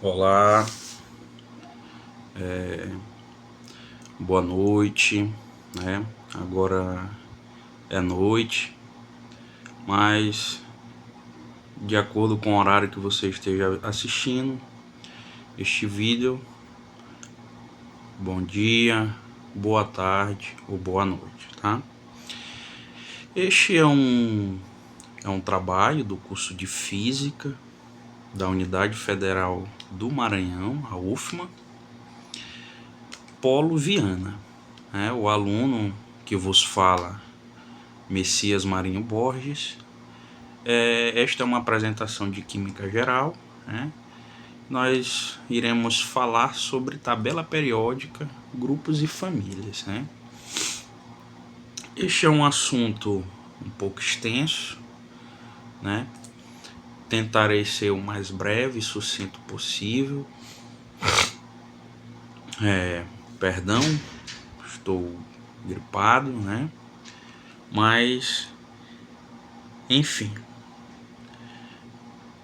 Olá, boa noite, né? Agora é noite, mas de acordo com o horário que você esteja assistindo este vídeo, bom dia, boa tarde ou boa noite, tá? Este é um trabalho do curso de Física da Unidade Federal do Maranhão, a UFMA, Polo Viana, né? O aluno que vos fala, Messias Marinho Borges. Esta é uma apresentação de Química Geral, né? Nós iremos falar sobre tabela periódica, grupos e famílias, né? Este é um assunto um pouco extenso, né? Tentarei ser o mais breve e sucinto possível. Perdão, estou gripado, né? Mas, enfim.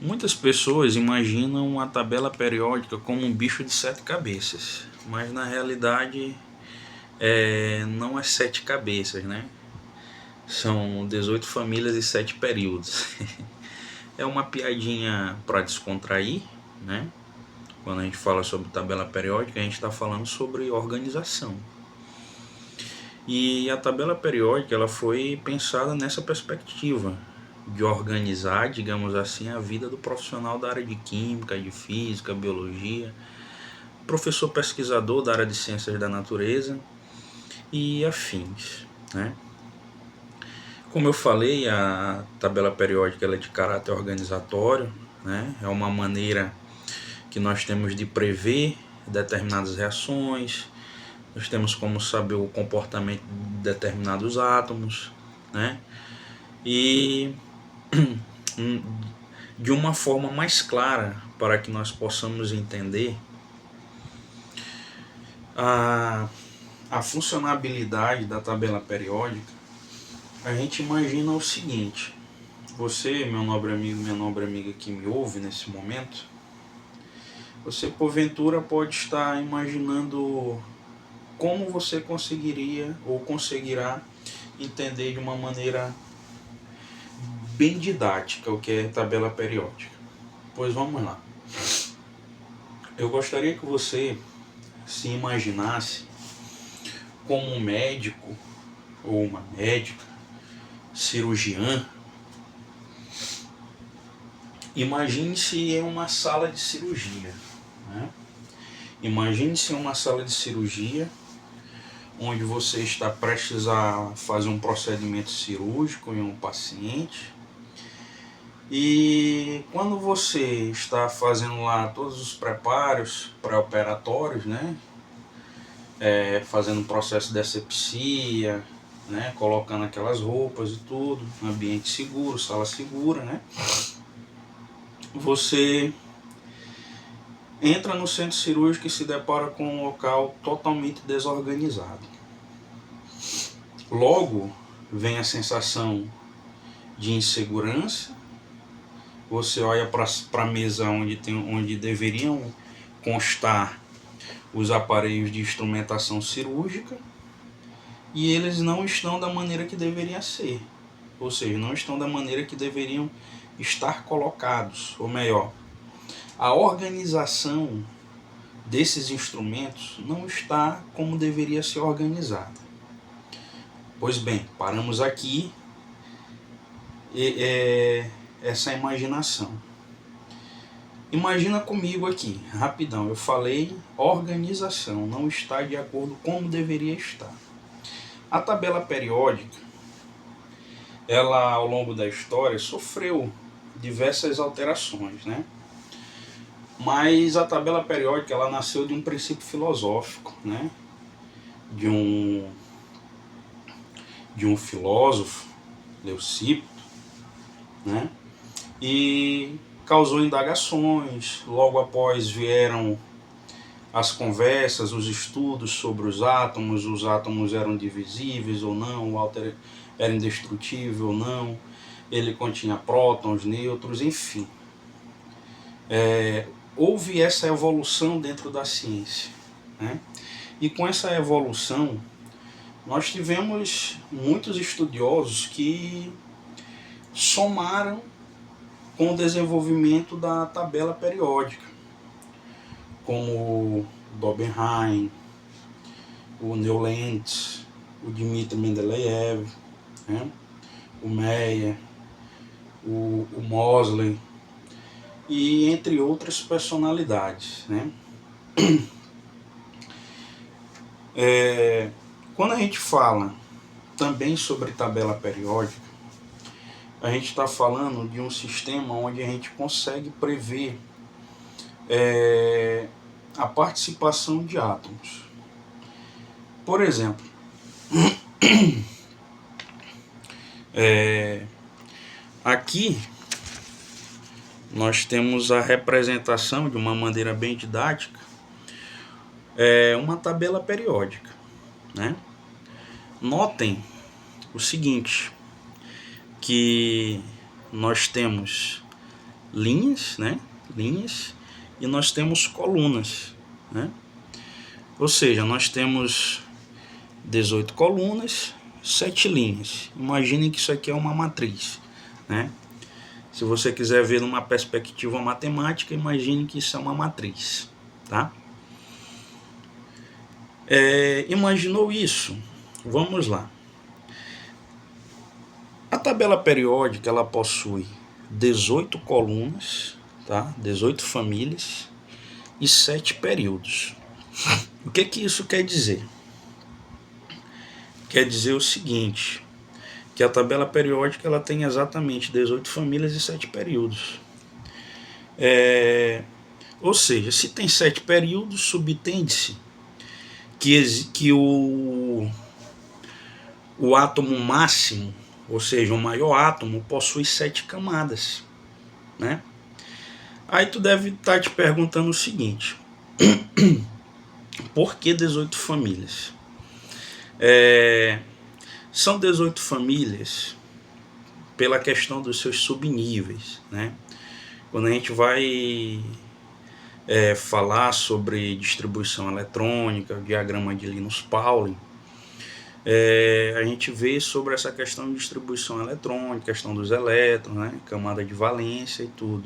Muitas pessoas imaginam a tabela periódica como um bicho de 7 cabeças, mas na realidade não é 7 cabeças, né? São 18 famílias e 7 períodos. É uma piadinha para descontrair, né? Quando a gente fala sobre tabela periódica, a gente está falando sobre organização. E a tabela periódica ela foi pensada nessa perspectiva de organizar, digamos assim, a vida do profissional da área de química, de física, biologia, professor pesquisador da área de ciências da natureza e afins, né? Como eu falei, a tabela periódica ela é de caráter organizatório, né? É uma maneira que nós temos de prever determinadas reações, nós temos como saber o comportamento de determinados átomos, né? E de uma forma mais clara para que nós possamos entender a funcionabilidade da tabela periódica, a gente imagina o seguinte: você, meu nobre amigo, minha nobre amiga que me ouve nesse momento, você porventura pode estar imaginando como você conseguiria ou conseguirá entender de uma maneira bem didática o que é tabela periódica. Pois vamos lá. Eu gostaria que você se imaginasse como um médico ou uma médica, cirurgiã. Imagine-se em uma sala de cirurgia, né? Imagine-se em uma sala de cirurgia onde você está prestes a fazer um procedimento cirúrgico em um paciente. E quando você está fazendo lá todos os preparos pré-operatórios, né? Fazendo um processo de asepsia, né? Colocando aquelas roupas e tudo, ambiente seguro, sala segura, né? Você entra no centro cirúrgico e se depara com um local totalmente desorganizado. Logo vem a sensação de insegurança. Você olha para a mesa onde deveriam constar os aparelhos de instrumentação cirúrgica e eles não estão da maneira que deveriam ser, ou seja, não estão da maneira que deveriam estar colocados, ou melhor, a organização desses instrumentos não está como deveria ser organizada. Pois bem, paramos aqui essa imaginação. Imagina comigo aqui, rapidão, eu falei organização, não está de acordo como deveria estar. A tabela periódica, ela ao longo da história sofreu diversas alterações, né? Mas a tabela periódica ela nasceu de um princípio filosófico, né? De um filósofo, Leucipo, né? E causou indagações. Logo após vieram as conversas, os estudos sobre os átomos eram divisíveis ou não, o átomo era indestrutível ou não, ele continha prótons, nêutrons, enfim. houve essa evolução dentro da ciência, né? E com essa evolução, nós tivemos muitos estudiosos que somaram com o desenvolvimento da tabela periódica, como o Dobenheim, o Newlands, o Dmitry Mendeleev, né? O Meyer, o Moseley, e entre outras personalidades, né? Quando a gente fala também sobre tabela periódica, a gente está falando de um sistema onde a gente consegue prever a participação de átomos. Por exemplo, aqui nós temos a representação de uma maneira bem didática, uma tabela periódica, né? Notem o seguinte, que nós temos linhas, né? Linhas, e nós temos colunas, né? Ou seja, nós temos 18 colunas, 7 linhas. Imaginem que isso aqui é uma matriz, né? Se você quiser ver numa perspectiva matemática, imagine que isso é uma matriz, tá? Imaginou isso? Vamos lá. A tabela periódica, ela possui 18 colunas, tá? 18 famílias e 7 períodos. O que isso quer dizer? Quer dizer o seguinte, que a tabela periódica ela tem exatamente 18 famílias e 7 períodos. Ou seja, se tem 7 períodos, subtende-se que o átomo máximo, ou seja, o maior átomo, possui 7 camadas, né? Aí tu deve estar te perguntando o seguinte, por que 18 famílias? São 18 famílias pela questão dos seus subníveis, né? Quando a gente vai falar sobre distribuição eletrônica, diagrama de Linus-Pauling, a gente vê sobre essa questão de distribuição eletrônica, questão dos elétrons, né? Camada de valência e tudo.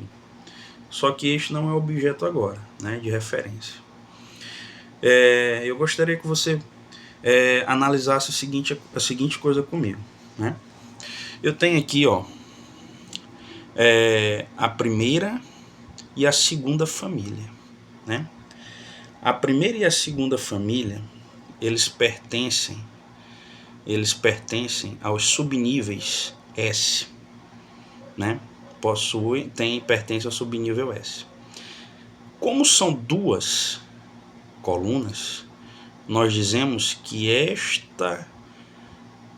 Só que este não é objeto agora, né? De referência. Eu gostaria que você analisasse a seguinte coisa comigo, né? Eu tenho aqui, ó, a primeira e a segunda família, né? A primeira e a segunda família, eles pertencem aos subníveis S, né? Pertence ao subnível S. Como são duas colunas, nós dizemos que esta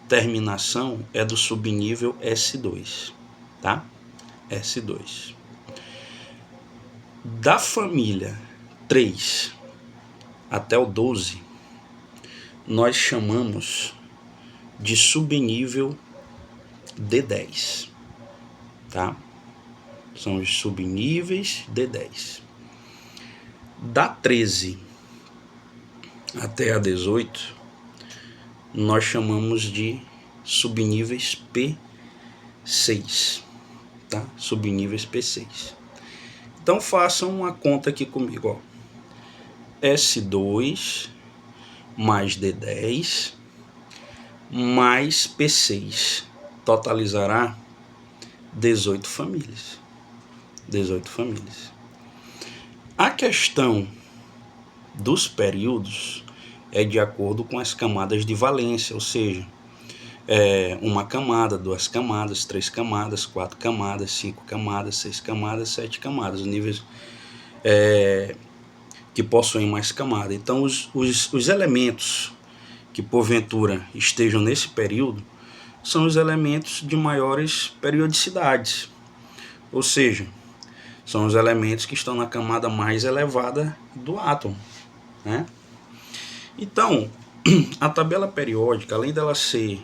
terminação é do subnível S2, tá? S2. Da família 3 até o 12, nós chamamos de subnível D10, tá? São os subníveis D10. Da 13 até a 18, nós chamamos de subníveis P6, tá? Subníveis P6. Então façam uma conta aqui comigo, ó. S2 mais D10 mais P6 totalizará 18 famílias. 18 famílias. A questão dos períodos é de acordo com as camadas de valência, ou seja, uma camada, 2 camadas, 3 camadas, 4 camadas, 5 camadas, 6 camadas, 7 camadas, os níveis que possuem mais camada. Então os elementos que porventura estejam nesse período são os elementos de maiores periodicidades, ou seja, são os elementos que estão na camada mais elevada do átomo, né? Então, a tabela periódica, além dela ser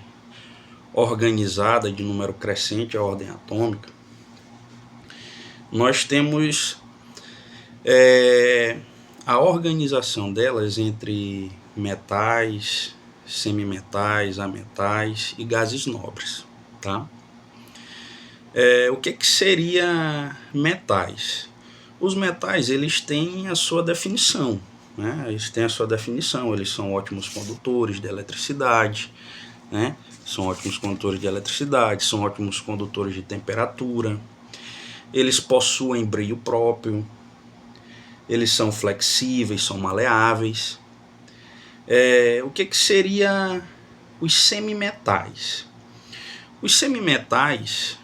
organizada de número crescente à ordem atômica, nós temos A organização delas entre metais, semimetais, ametais e gases nobres, tá? O que seria metais? Os metais, eles têm a sua definição, né? Eles têm a sua definição, eles são ótimos condutores de eletricidade, né? São ótimos condutores de eletricidade, são ótimos condutores de temperatura, eles possuem brilho próprio, eles são flexíveis, são maleáveis. O que seria os semimetais? Os semimetais,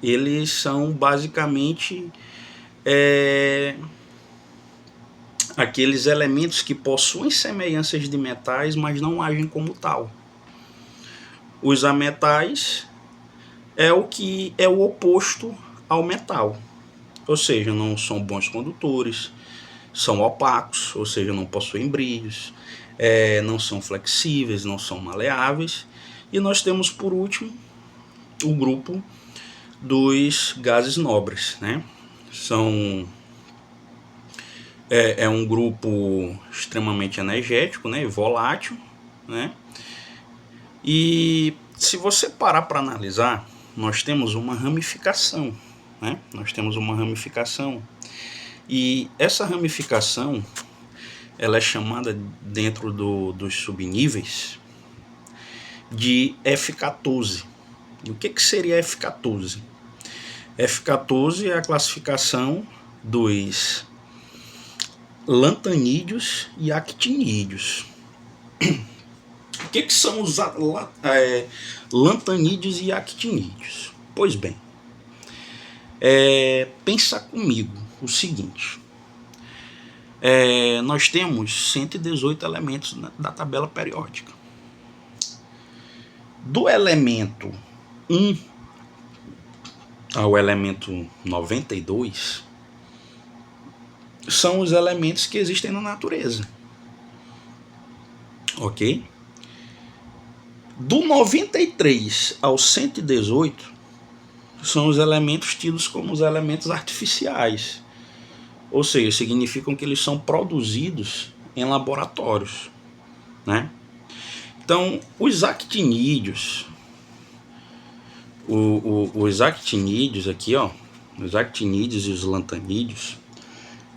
eles são basicamente aqueles elementos que possuem semelhanças de metais, mas não agem como tal. Os ametais é o que é o oposto ao metal, ou seja, não são bons condutores, são opacos, ou seja, não possuem brilhos, não são flexíveis, não são maleáveis. E nós temos por último o grupo dos gases nobres, né? É um grupo extremamente energético, né, volátil, né? E se você parar para analisar, nós temos uma ramificação, né? Nós temos uma ramificação, e essa ramificação ela é chamada dentro dos subníveis de F14. E o que seria F14? F14 é a classificação dos lantanídeos e actinídeos. O que são os lantanídeos e actinídeos? Pois bem, pensa comigo o seguinte: nós temos 118 elementos da tabela periódica. Do elemento 1 ao elemento 92 são os elementos que existem na natureza, ok? Do 93 ao 118 são os elementos tidos como os elementos artificiais, ou seja, significam que eles são produzidos em laboratórios, né? Então, os actinídeos, os actinídeos aqui, ó, os actinídeos e os lantanídeos,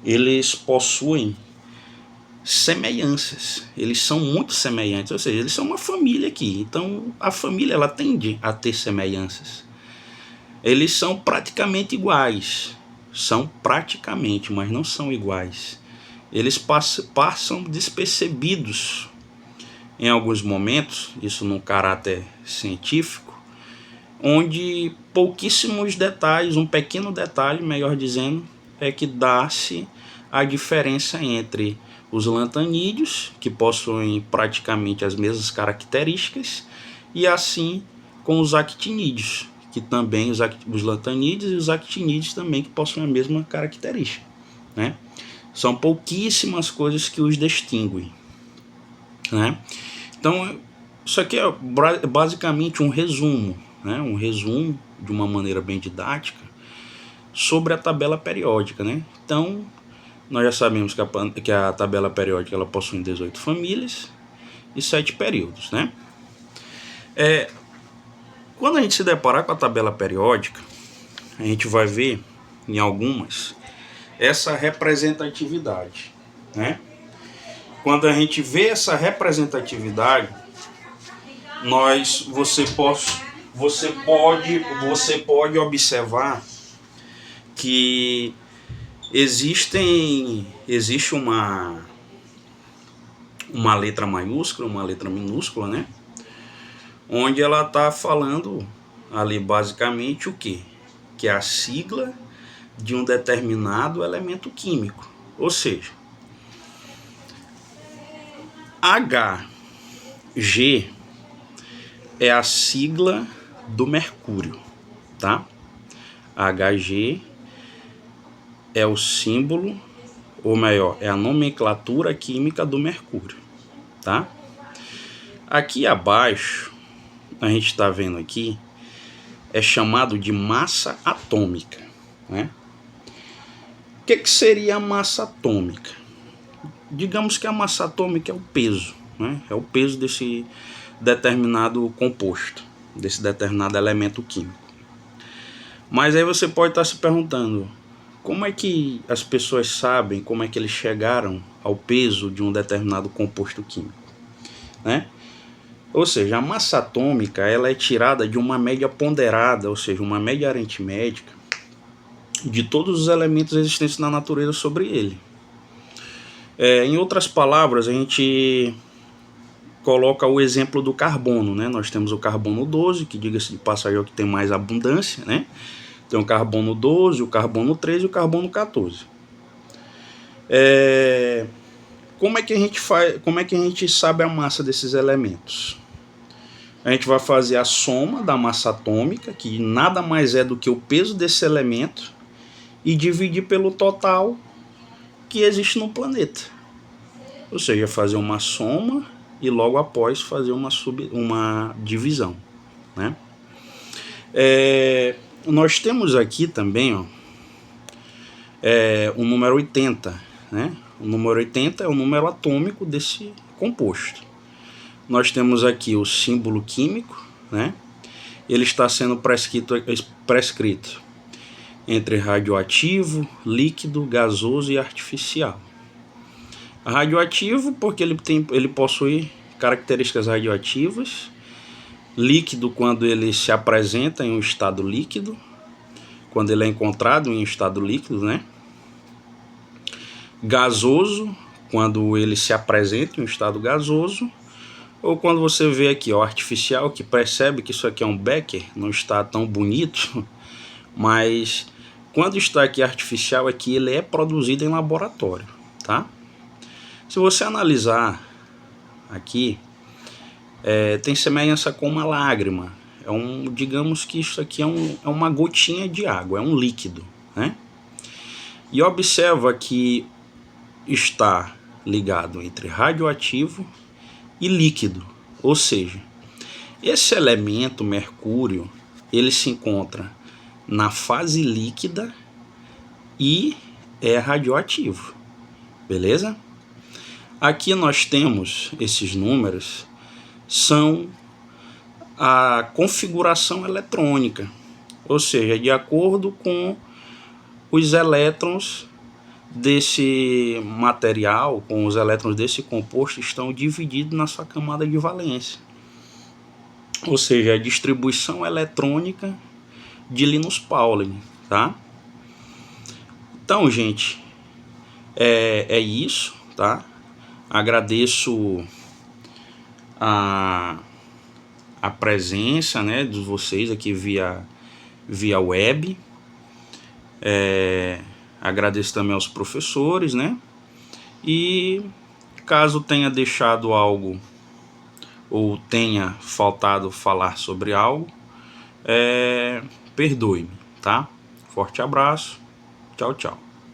eles possuem semelhanças, eles são muito semelhantes, ou seja, eles são uma família aqui. Então a família ela tende a ter semelhanças. Eles são praticamente iguais, mas não são iguais. Eles passam despercebidos em alguns momentos, isso num caráter científico, onde pouquíssimos detalhes, um pequeno detalhe, melhor dizendo, é que dá-se a diferença entre os lantanídeos, que possuem praticamente as mesmas características, e assim com os actinídeos, que também os lantanídeos e os actinídeos também que possuem a mesma característica, né? São pouquíssimas coisas que os distinguem, né? Então isso aqui é basicamente um resumo, né? Um resumo de uma maneira bem didática sobre a tabela periódica, né? Então nós já sabemos que a tabela periódica ela possui 18 famílias e 7 períodos, né? Quando a gente se deparar com a tabela periódica, a gente vai ver em algumas essa representatividade, né? Quando a gente vê essa representatividade, você pode observar que existe uma letra maiúscula, uma letra minúscula, né? Onde ela está falando ali basicamente o quê? Que é a sigla de um determinado elemento químico. Ou seja, Hg é a sigla do mercúrio, tá? Hg é o símbolo, ou melhor, é a nomenclatura química do mercúrio, tá? Aqui abaixo, a gente está vendo aqui, é chamado de massa atômica, né? O que seria a massa atômica? Digamos que a massa atômica é o peso, né? É o peso desse determinado composto, desse determinado elemento químico. Mas aí você pode estar se perguntando, como é que as pessoas sabem como é que eles chegaram ao peso de um determinado composto químico, né? Ou seja, a massa atômica ela é tirada de uma média ponderada, ou seja, uma média aritmética de todos os elementos existentes na natureza sobre ele. Em outras palavras, a gente coloca o exemplo do carbono, né? Nós temos o carbono 12, que diga-se de passagem é o que tem mais abundância, né? Tem o carbono 12, o carbono 13 e o carbono 14. Como é que a gente sabe a massa desses elementos? A gente vai fazer a soma da massa atômica, que nada mais é do que o peso desse elemento, e dividir pelo total que existe no planeta. Ou seja, fazer uma soma e logo após fazer uma divisão, né? Nós temos aqui também o número 80, né? O número 80 é o número atômico desse composto. Nós temos aqui o símbolo químico, né? Ele está sendo prescrito entre radioativo, líquido, gasoso e artificial. Radioativo porque ele possui características radioativas. Líquido quando ele se apresenta em um estado líquido, quando ele é encontrado em um estado líquido, né? Gasoso quando ele se apresenta em um estado gasoso, ou quando você vê aqui o artificial, que percebe que isso aqui é um Becher, não está tão bonito, mas quando está aqui artificial é que ele é produzido em laboratório, tá? Se você analisar aqui, tem semelhança com uma lágrima. Digamos que isso aqui é uma gotinha de água, é um líquido, né? E observa que está ligado entre radioativo e líquido, ou seja, esse elemento mercúrio ele se encontra na fase líquida e é radioativo, beleza? Aqui nós temos esses números, são a configuração eletrônica, ou seja, de acordo com os elétrons desse material, com os elétrons desse composto, estão divididos na sua camada de valência. Ou seja, a distribuição eletrônica de Linus Pauling, tá? Então, gente, é isso, tá? Agradeço a presença, né, de vocês aqui via web. Agradeço também aos professores, né? E caso tenha deixado algo ou tenha faltado falar sobre algo, perdoe-me, tá? Forte abraço, tchau, tchau.